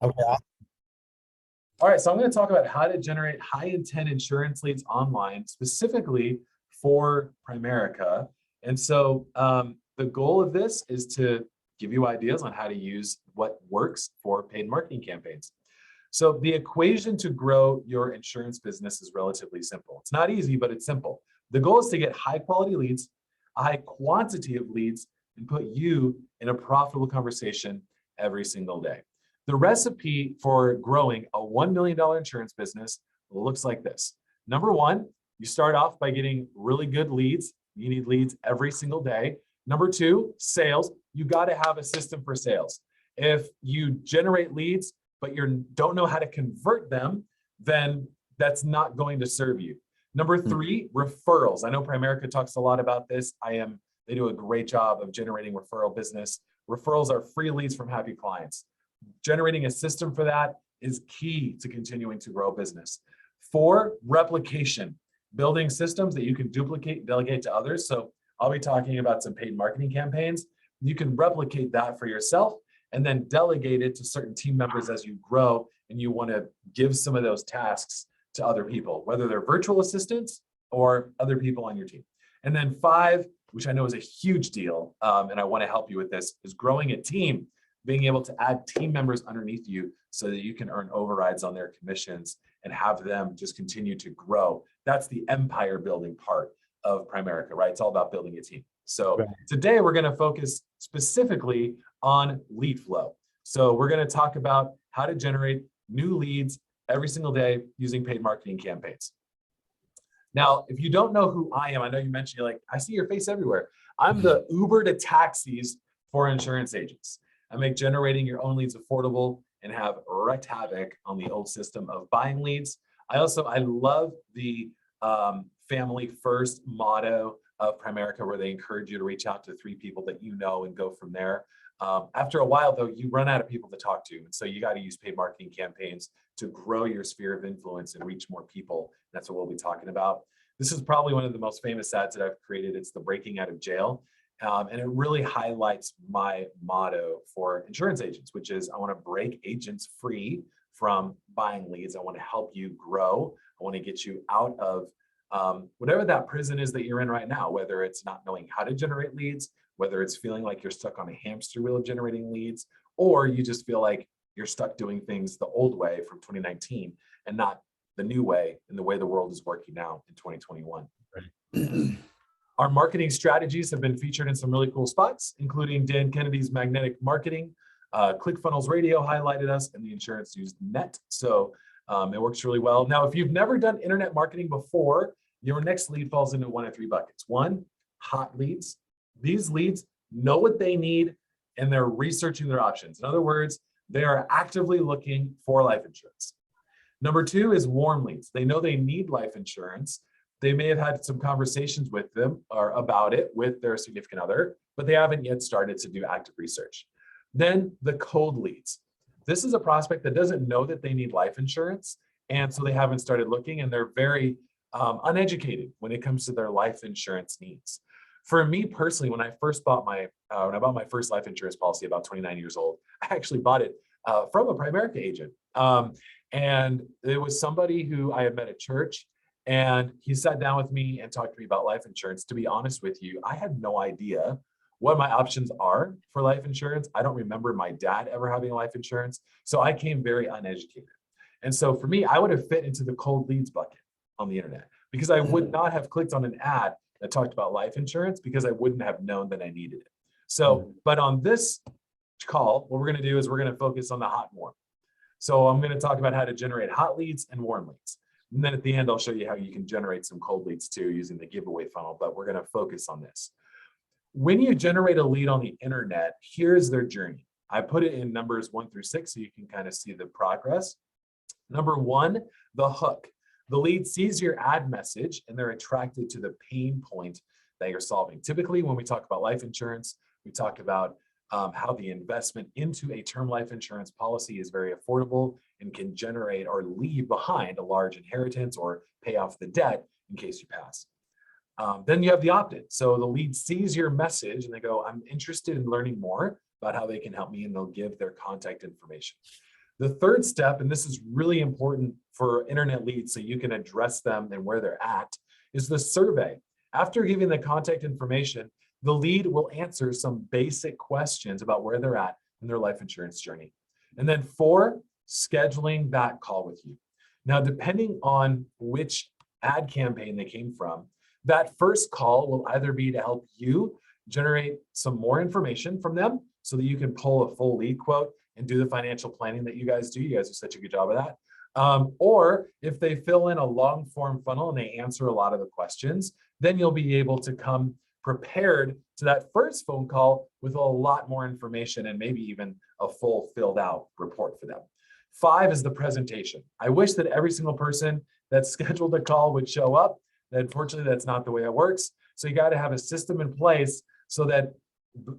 Okay. All right, so I'm going to talk about how to generate high intent insurance leads online, specifically for Primerica. And so the goal of this is to give you ideas on how to use what works for paid marketing campaigns. So the equation to grow your insurance business is relatively simple. It's not easy, but it's simple. The goal is to get high quality leads, a high quantity of leads, and put you in a profitable conversation every single day. The recipe for growing a $1 million insurance business looks like this. Number one, you start off by getting really good leads. You need leads every single day. Number two, sales. You got to have a system for sales. If you generate leads, but you don't know how to convert them, then that's not going to serve you. Number three, referrals. I know Primerica talks a lot about this. They do a great job of generating referral business. Referrals are free leads from happy clients. Generating a system for that is key to continuing to grow business. Four, replication, building systems that you can duplicate and delegate to others. So I'll be talking about some paid marketing campaigns. You can replicate that for yourself and then delegate it to certain team members as you grow and you want to give some of those tasks to other people, whether they're virtual assistants or other people on your team. And then five, which I know is a huge deal, and I want to help you with this, is growing a team, being able to add team members underneath you so that you can earn overrides on their commissions and have them just continue to grow. That's the empire building part of Primerica, right? It's all about building a team. So today we're going to focus specifically on lead flow. So we're going to talk about how to generate new leads every single day using paid marketing campaigns. Now, if you don't know who I am, I know you mentioned, you're like, I see your face everywhere. I'm the Uber to taxis for insurance agents. I make generating your own leads affordable and have wreaked havoc on the old system of buying leads. I love the family first motto of Primerica, where they encourage you to reach out to 3 people that you know and go from there. After a while, though, you run out of people to talk to. And so you got to use paid marketing campaigns to grow your sphere of influence and reach more people. That's what we'll be talking about. This is probably one of the most famous ads that I've created. It's the breaking out of jail. And it really highlights my motto for insurance agents, which is I want to break agents free from buying leads. I want to help you grow. I want to get you out of whatever that prison is that you're in right now, whether it's not knowing how to generate leads, whether it's feeling like you're stuck on a hamster wheel of generating leads, or you just feel like you're stuck doing things the old way from 2019 and not the new way and the way the world is working now in 2021. Right. Our marketing strategies have been featured in some really cool spots, including Dan Kennedy's Magnetic Marketing, ClickFunnels Radio highlighted us, and the Insurance News Net. So it works really well. Now, if you've never done internet marketing before, your next lead falls into one of 3 buckets. One, hot leads. These leads know what they need and they're researching their options. In other words, they are actively looking for life insurance. Number 2 is warm leads. They know they need life insurance. They may have had some conversations with them or about it with their significant other, but they haven't yet started to do active research. Then the cold leads. This is a prospect that doesn't know that they need life insurance, and so they haven't started looking, and they're very uneducated when it comes to their life insurance needs. For me personally, when I bought my first life insurance policy about 29 years old, I actually bought it from a Primerica agent. And it was somebody who I had met at church, and he sat down with me and talked to me about life insurance. To be honest with you, I had no idea what my options are for life insurance. I don't remember my dad ever having life insurance. So I came very uneducated. And so for me, I would have fit into the cold leads bucket on the internet because I would not have clicked on an ad that talked about life insurance because I wouldn't have known that I needed it. So, but on this call, what we're going to do is we're going to focus on the hot and warm. So I'm going to talk about how to generate hot leads and warm leads. And then at the end, I'll show you how you can generate some cold leads too using the giveaway funnel, but we're going to focus on this. When you generate a lead on the internet, here's their journey. I put it in numbers 1 through 6 so you can kind of see the progress. Number 1, the hook. The lead sees your ad message and they're attracted to the pain point that you're solving. Typically, when we talk about life insurance, we talk about how the investment into a term life insurance policy is very affordable and can generate or leave behind a large inheritance or pay off the debt in case you pass. Then you have the opt-in. So the lead sees your message and they go, I'm interested in learning more about how they can help me, and they'll give their contact information. The third step, and this is really important for internet leads so you can address them and where they're at, is the survey. After giving the contact information, the lead will answer some basic questions about where they're at in their life insurance journey. And then 4, scheduling that call with you. Now, depending on which ad campaign they came from, that first call will either be to help you generate some more information from them so that you can pull a full lead quote and do the financial planning that you guys do. You guys do such a good job of that. Or if they fill in a long form funnel and they answer a lot of the questions, then you'll be able to come prepared to that first phone call with a lot more information and maybe even a full filled out report for them. 5 is the presentation. I wish that every single person that scheduled a call would show up. Unfortunately, that's not the way it works. So you got to have a system in place so that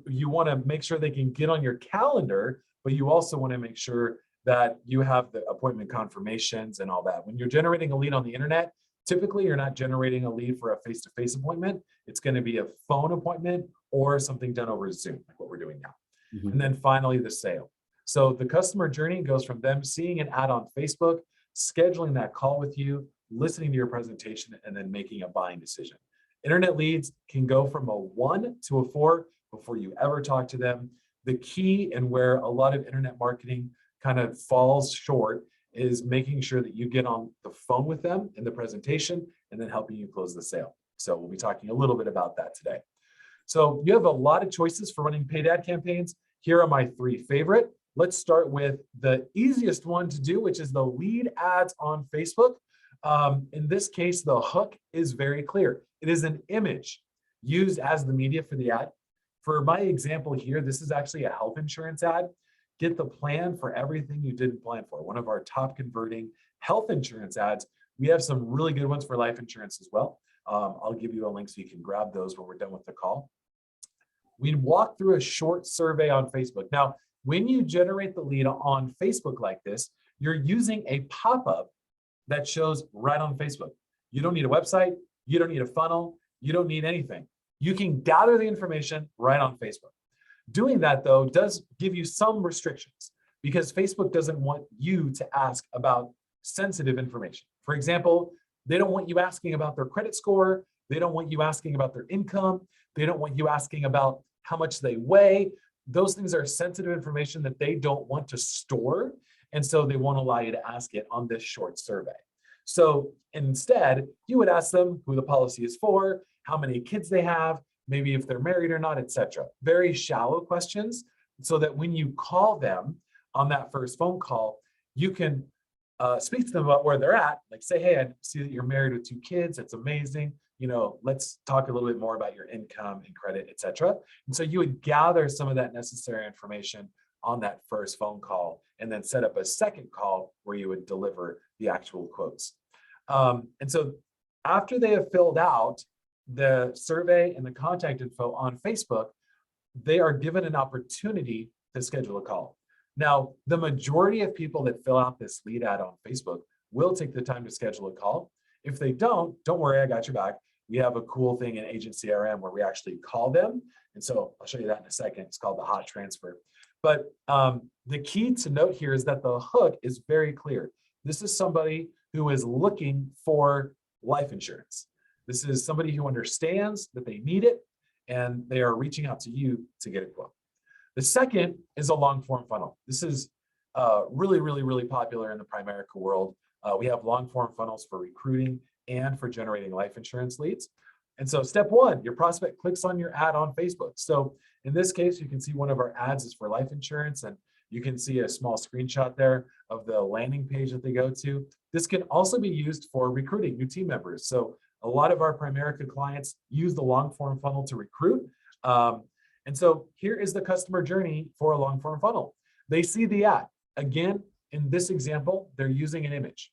you want to make sure they can get on your calendar, but you also want to make sure that you have the appointment confirmations and all that. When you're generating a lead on the internet, typically you're not generating a lead for a face-to-face appointment. It's going to be a phone appointment or something done over Zoom, like what we're doing now. And then finally, the sale. So the customer journey goes from them seeing an ad on Facebook, scheduling that call with you, listening to your presentation, and then making a buying decision. Internet leads can go from a 1 to a 4 before you ever talk to them. The key and where a lot of internet marketing kind of falls short is making sure that you get on the phone with them in the presentation and then helping you close the sale. So we'll be talking a little bit about that today. So you have a lot of choices for running paid ad campaigns. Here are my 3 favorite. Let's start with the easiest one to do, which is the lead ads on Facebook. In this case, the hook is very clear. It is an image used as the media for the ad. For my example here, this is actually a health insurance ad. Get the plan for everything you didn't plan for. One of our top converting health insurance ads. We have some really good ones for life insurance as well. I'll give you a link so you can grab those when we're done with the call. We walk through a short survey on Facebook. Now, when you generate the lead on Facebook like this, you're using a pop-up that shows right on Facebook. You don't need a website. You don't need a funnel. You don't need anything. You can gather the information right on Facebook. Doing that, though, does give you some restrictions because Facebook doesn't want you to ask about sensitive information. For example, they don't want you asking about their credit score. They don't want you asking about their income. They don't want you asking about how much they weigh. Those things are sensitive information that they don't want to store. And so they won't allow you to ask it on this short survey. So instead, you would ask them who the policy is for, how many kids they have, maybe if they're married or not, etc. Very shallow questions so that when you call them on that first phone call, you can speak to them about where they're at. Like say, hey, I see that you're married with 2 kids. That's amazing. You know, let's talk a little bit more about your income and credit, etc. And so you would gather some of that necessary information on that first phone call and then set up a second call where you would deliver the actual quotes. And so after they have filled out the survey and the contact info on Facebook, they are given an opportunity to schedule a call. Now, the majority of people that fill out this lead ad on Facebook will take the time to schedule a call. If they don't worry, I got your back. We have a cool thing in Agent CRM where we actually call them. And so I'll show you that in a second. It's called the hot transfer. But the key to note here is that the hook is very clear. This is somebody who is looking for life insurance. This is somebody who understands that they need it and they are reaching out to you to get a quote. The second is a long form funnel. This is really popular in the Primerica world. We have long form funnels for recruiting and for generating life insurance leads. And so step 1, your prospect clicks on your ad on Facebook. So in this case, you can see one of our ads is for life insurance, and you can see a small screenshot there of the landing page that they go to. This can also be used for recruiting new team members. So a lot of our Primerica clients use the long form funnel to recruit. And so here is the customer journey for a long form funnel. They see the ad. Again, in this example, they're using an image.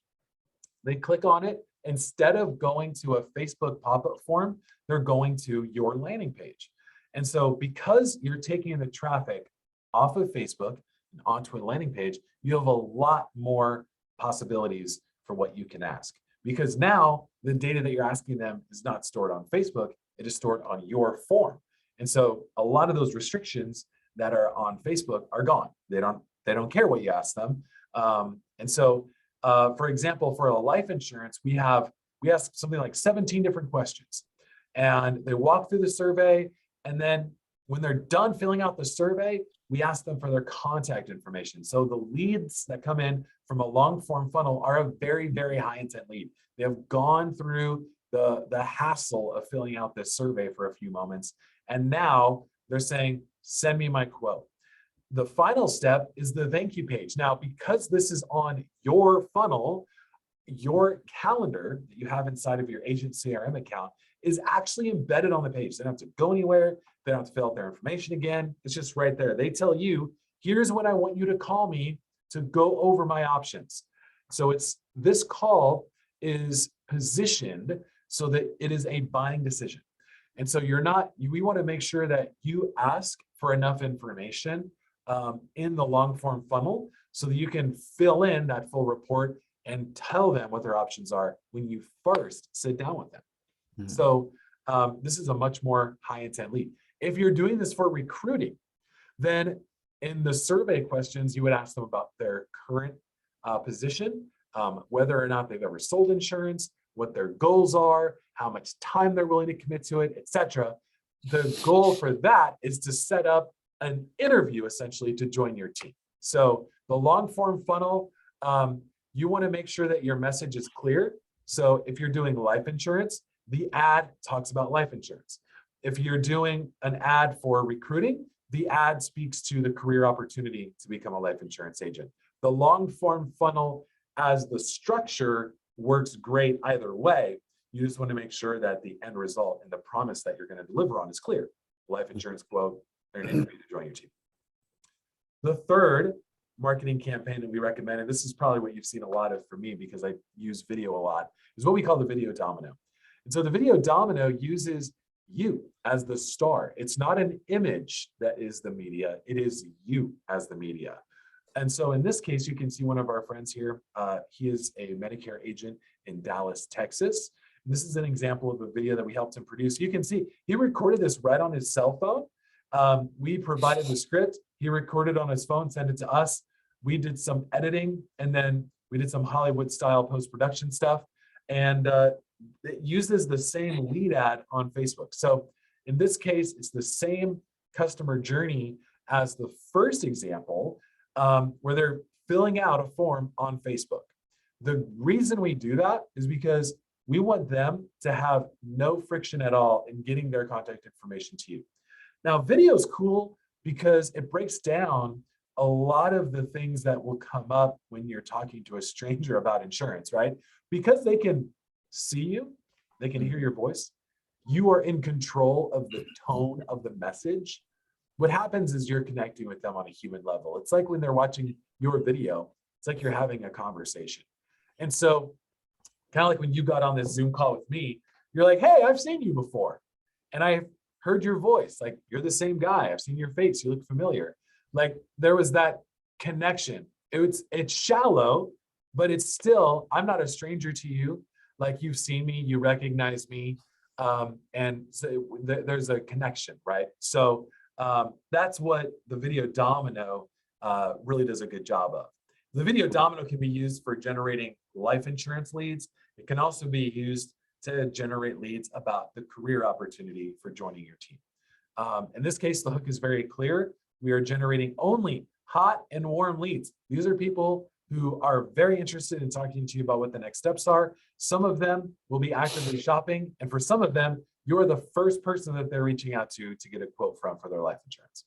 They click on it. Instead of going to a Facebook pop-up form, they're going to your landing page. And so because you're taking the traffic off of Facebook and onto a landing page, you have a lot more possibilities for what you can ask. Because now the data that you're asking them is not stored on Facebook, it is stored on your form. And so a lot of those restrictions that are on Facebook are gone. They don't care what you ask them. And so, for example, for a life insurance, we ask something like 17 different questions, and they walk through the survey. And then when they're done filling out the survey, we ask them for their contact information. So the leads that come in from a long form funnel are a very, very high intent lead. They have gone through the hassle of filling out this survey for a few moments. And now they're saying, send me my quote. The final step is the thank you page. Now, because this is on your funnel, your calendar that you have inside of your agent CRM account is actually embedded on the page. They don't have to go anywhere. They don't have to fill out their information again. It's just right there. They tell you, here's when I want you to call me to go over my options. So this call is positioned so that it is a buying decision. And so we want to make sure that you ask for enough information in the long form funnel so that you can fill in that full report and tell them what their options are when you first sit down with them. Mm-hmm. So this is a much more high intent lead. If you're doing this for recruiting, then in the survey questions, you would ask them about their current position, whether or not they've ever sold insurance, what their goals are, how much time they're willing to commit to it, etc. The goal for that is to set up an interview essentially to join your team. So the long form funnel, you want to make sure that your message is clear. So if you're doing life insurance, the ad talks about life insurance. If you're doing an ad for recruiting, the ad speaks to the career opportunity to become a life insurance agent. The long form funnel as the structure works great either way. You just want to make sure that the end result and the promise that you're going to deliver on is clear. Life insurance quote, and an interview to join your team. The third marketing campaign that we recommend, and this is probably what you've seen a lot of for me because I use video a lot, is what we call the video domino. And so the video domino uses you as the star. It's not an image that is the media, it is you as the media. And so in this case, you can see one of our friends here. He is a Medicare agent in Dallas, Texas. And this is an example of a video that we helped him produce. You can see he recorded this right on his cell phone. We provided the script. He recorded on his phone, sent it to us. We did some editing, and then we did some Hollywood style post-production stuff. And it uses the same lead ad on Facebook. So in this case, it's the same customer journey as the first example, where they're filling out a form on Facebook. The reason we do that is because we want them to have no friction at all in getting their contact information to you. Now, video is cool because it breaks down a lot of the things that will come up when you're talking to a stranger about insurance, right? Because they can see you, they can hear your voice, you are in control of the tone of the message. What happens is you're connecting with them on a human level. It's like when they're watching your video, it's like you're having a conversation. And so kind of like when you got on this Zoom call with me, you're like, hey, I've seen you before. And I've heard your voice, like you're the same guy. I've seen your face, you look familiar. Like there was that connection. It's shallow, but it's still, I'm not a stranger to you. Like you've seen me, you recognize me. And so there's a connection, right? So that's what the video domino really does a good job of. The video domino can be used for generating life insurance leads. It can also be used to generate leads about the career opportunity for joining your team. In this case, the hook is very clear. We are generating only hot and warm leads. These are people who are very interested in talking to you about what the next steps are. Some of them will be actively shopping, and for some of them, you're the first person that they're reaching out to get a quote from for their life insurance.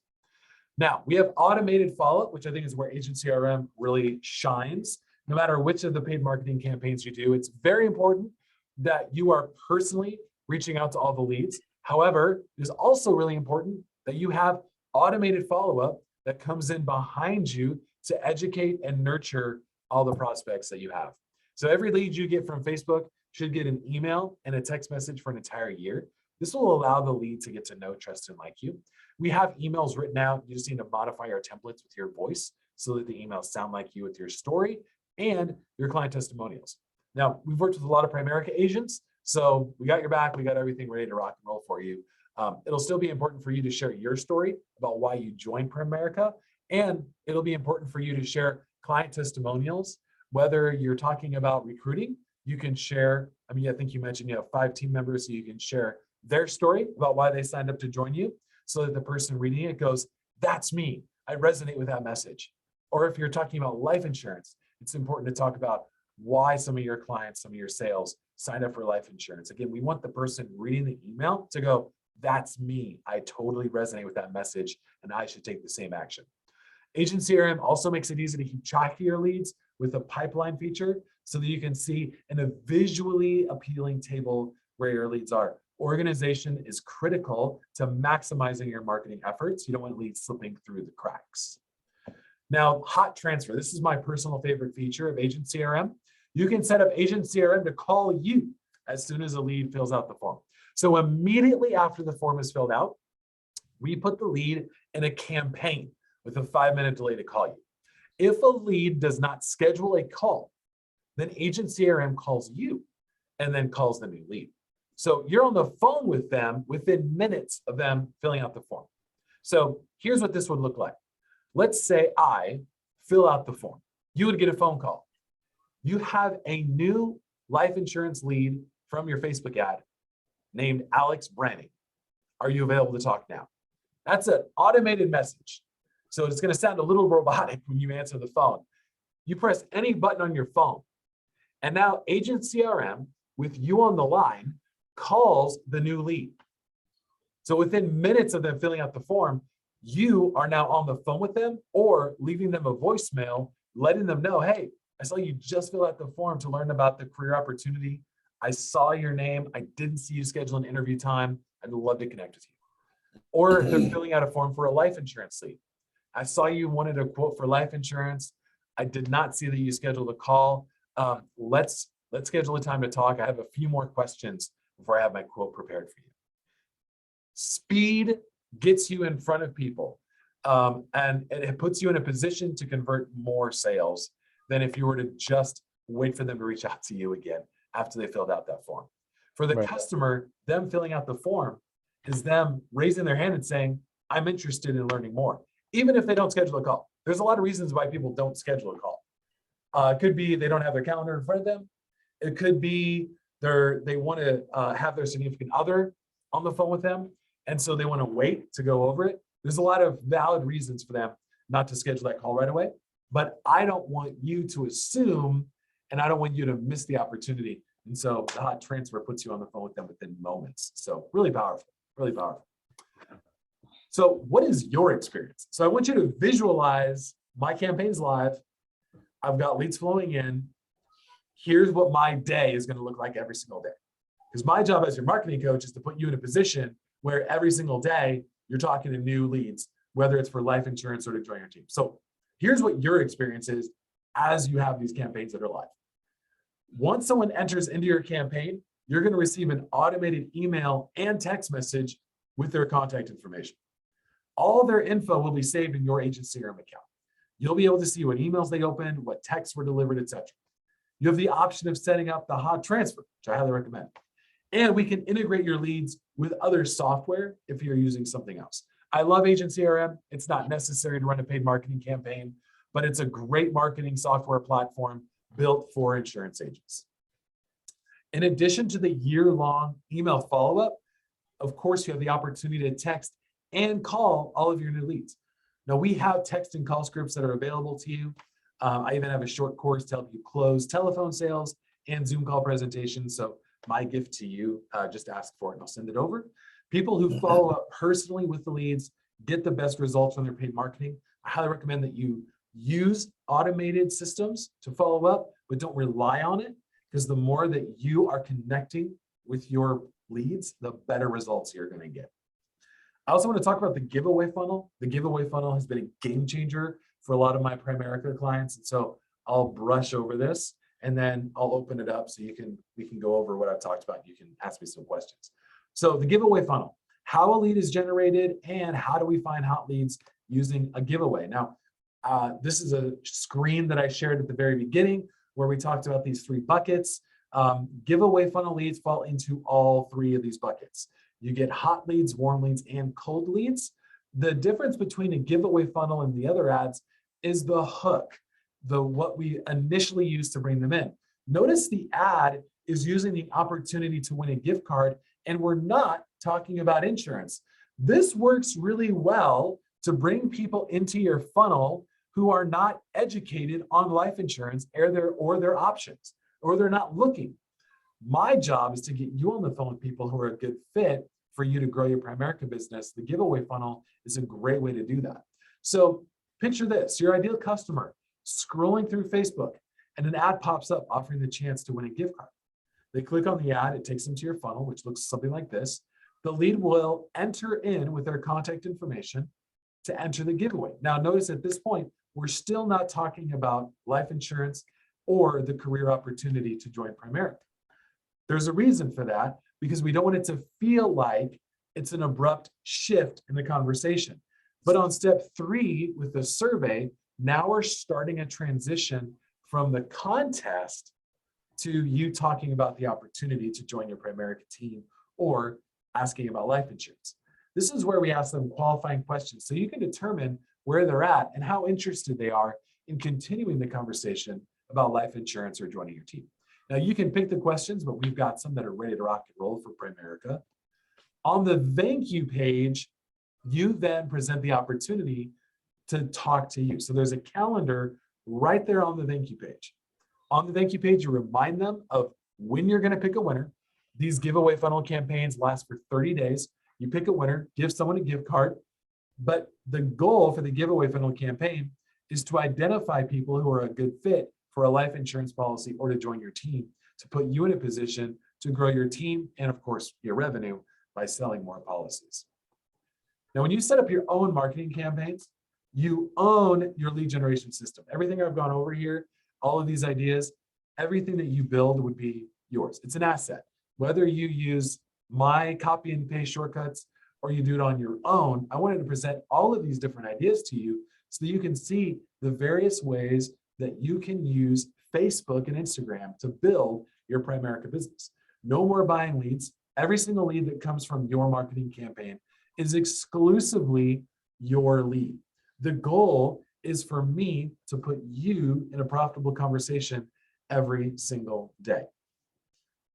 Now, we have automated follow-up, which I think is where Agent CRM really shines. No matter which of the paid marketing campaigns you do, it's very important that you are personally reaching out to all the leads. However, it is also really important that you have automated follow-up that comes in behind you to educate and nurture all the prospects that you have. So every lead you get from Facebook should get an email and a text message for an entire year. This will allow the lead to get to know, trust, and like you. We have emails written out. You just need to modify our templates with your voice so that the emails sound like you with your story and your client testimonials. Now, we've worked with a lot of Primerica agents, so we got your back. We got everything ready to rock and roll for you. It'll still be important for you to share your story about why you joined Primerica, and it'll be important for you to share client testimonials, whether you're talking about recruiting, you can share, I mean, I think you mentioned you have 5 team members, so you can share their story about why they signed up to join you, so that the person reading it goes, that's me, I resonate with that message. Or if you're talking about life insurance, it's important to talk about why some of your clients, some of your sales signed up for life insurance. Again, we want the person reading the email to go, that's me, I totally resonate with that message, and I should take the same action. Agent CRM also makes it easy to keep track of your leads with a pipeline feature, so that you can see in a visually appealing table where your leads are. Organization is critical to maximizing your marketing efforts. You don't want leads slipping through the cracks. Now, hot transfer. This is my personal favorite feature of Agent CRM. You can set up Agent CRM to call you as soon as a lead fills out the form. So immediately after the form is filled out, we put the lead in a campaign with a 5-minute delay to call you. If a lead does not schedule a call, then Agent CRM calls you and then calls the new lead. So you're on the phone with them within minutes of them filling out the form. So here's what this would look like. Let's say I fill out the form. You would get a phone call. You have a new life insurance lead from your Facebook ad named Alex Branning. Are you available to talk now? That's an automated message. So it's going to sound a little robotic when you answer the phone. You press any button on your phone, and now Agent CRM, with you on the line, calls the new lead. So within minutes of them filling out the form, you are now on the phone with them or leaving them a voicemail, letting them know, hey, I saw you just fill out the form to learn about the career opportunity. I saw your name. I didn't see you schedule an interview time. I'd love to connect with you. Or they're filling out a form for a life insurance lead. I saw you wanted a quote for life insurance. I did not see that you scheduled a call. Let's schedule a time to talk. I have a few more questions before I have my quote prepared for you. Speed gets you in front of people, and it puts you in a position to convert more sales than if you were to just wait for them to reach out to you again after they filled out that form. For the customer, them filling out the form is them raising their hand and saying, I'm interested in learning more, even if they don't schedule a call. There's a lot of reasons why people don't schedule a call. It could be they don't have their calendar in front of them. It could be they want to have their significant other on the phone with them, and so they want to wait to go over it. There's a lot of valid reasons for them not to schedule that call right away, but I don't want you to assume, and I don't want you to miss the opportunity. And so the hot transfer puts you on the phone with them within moments. So really powerful, really powerful. So what is your experience? So I want you to visualize my campaign's live. I've got leads flowing in. Here's what my day is going to look like every single day. Because my job as your marketing coach is to put you in a position where every single day you're talking to new leads, whether it's for life insurance or to join your team. So here's what your experience is as you have these campaigns that are live. Once someone enters into your campaign, you're going to receive an automated email and text message with their contact information. All their info will be saved in your Agent CRM account. You'll be able to see what emails they opened, what texts were delivered, etc. You have the option of setting up the hot transfer, which I highly recommend. And we can integrate your leads with other software if you're using something else. I love Agent CRM. It's not necessary to run a paid marketing campaign, but it's a great marketing software platform built for insurance agents. In addition to the year-long email follow-up, of course, you have the opportunity to text and call all of your new leads. Now, we have text and call scripts that are available to you. I even have a short course to help you close telephone sales and Zoom call presentations. So my gift to you, just ask for it and I'll send it over. People who follow up personally with the leads get the best results from their paid marketing. I highly recommend that you use automated systems to follow up, but don't rely on it, because the more that you are connecting with your leads, the better results you're going to get. I also want to talk about the giveaway funnel. The giveaway funnel has been a game changer for a lot of my Primerica clients. And so I'll brush over this and then I'll open it up so we can go over what I've talked about. You can ask me some questions. So the giveaway funnel, how a lead is generated and how do we find hot leads using a giveaway. Now, this is a screen that I shared at the very beginning where we talked about these 3 buckets. Giveaway funnel leads fall into all 3 of these buckets. You get hot leads, warm leads, and cold leads. The difference between a giveaway funnel and the other ads is the hook. what we initially used to bring them in. Notice the ad is using the opportunity to win a gift card, and we're not talking about insurance. This works really well to bring people into your funnel who are not educated on life insurance or their options, or they're not looking. My job is to get you on the phone with people who are a good fit for you to grow your Primerica business. The giveaway funnel is a great way to do that. So picture this, your ideal customer scrolling through Facebook, and an ad pops up offering the chance to win a gift card. They click on the ad, it takes them to your funnel, which looks something like this. The lead will enter in with their contact information to enter the giveaway. Now, notice at this point, we're still not talking about life insurance or the career opportunity to join Primerica. There's a reason for that, because we don't want it to feel like it's an abrupt shift in the conversation. But on step 3 with the survey, now we're starting a transition from the contest to you talking about the opportunity to join your Primerica team or asking about life insurance. This is where we ask them qualifying questions so you can determine where they're at and how interested they are in continuing the conversation about life insurance or joining your team. Now, you can pick the questions, but we've got some that are ready to rock and roll for Primerica. On the thank you page, you then present the opportunity to talk to you. So there's a calendar right there on the thank you page. On the thank you page, you remind them of when you're going to pick a winner. These giveaway funnel campaigns last for 30 days. You pick a winner, give someone a gift card. But the goal for the giveaway funnel campaign is to identify people who are a good fit for a life insurance policy or to join your team, to put you in a position to grow your team and, of course, your revenue by selling more policies. Now, when you set up your own marketing campaigns, you own your lead generation system. Everything I've gone over here, all of these ideas, everything that you build would be yours. It's an asset. Whether you use my copy and paste shortcuts or you do it on your own, I wanted to present all of these different ideas to you so that you can see the various ways that you can use Facebook and Instagram to build your Primerica business. No more buying leads. Every single lead that comes from your marketing campaign is exclusively your lead. The goal is for me to put you in a profitable conversation every single day.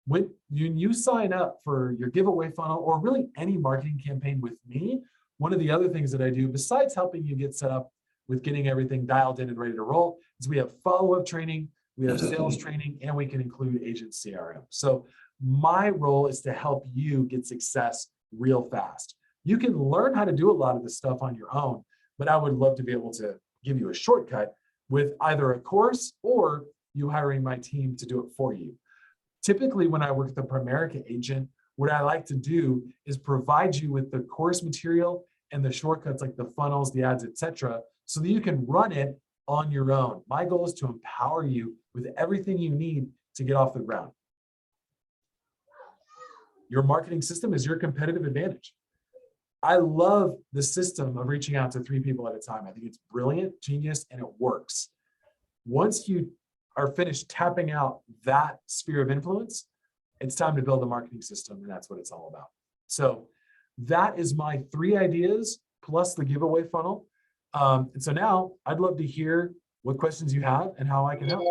When you sign up for your giveaway funnel or really any marketing campaign with me, one of the other things that I do, besides helping you get set up with getting everything dialed in and ready to roll, is we have follow-up training, we have sales training, and we can include agent CRM. So my role is to help you get success real fast. You can learn how to do a lot of this stuff on your own, but I would love to be able to give you a shortcut with either a course or you hiring my team to do it for you. Typically, when I work with a Primerica agent, what I like to do is provide you with the course material and the shortcuts like the funnels, the ads, etc., so that you can run it on your own. My goal is to empower you with everything you need to get off the ground. Your marketing system is your competitive advantage. I love the system of reaching out to 3 people at a time. I think it's brilliant, genius, and it works. Once you are finished tapping out that sphere of influence, it's time to build a marketing system, and that's what it's all about. So that is my 3 ideas plus the giveaway funnel. And so now I'd love to hear what questions you have and how I can help.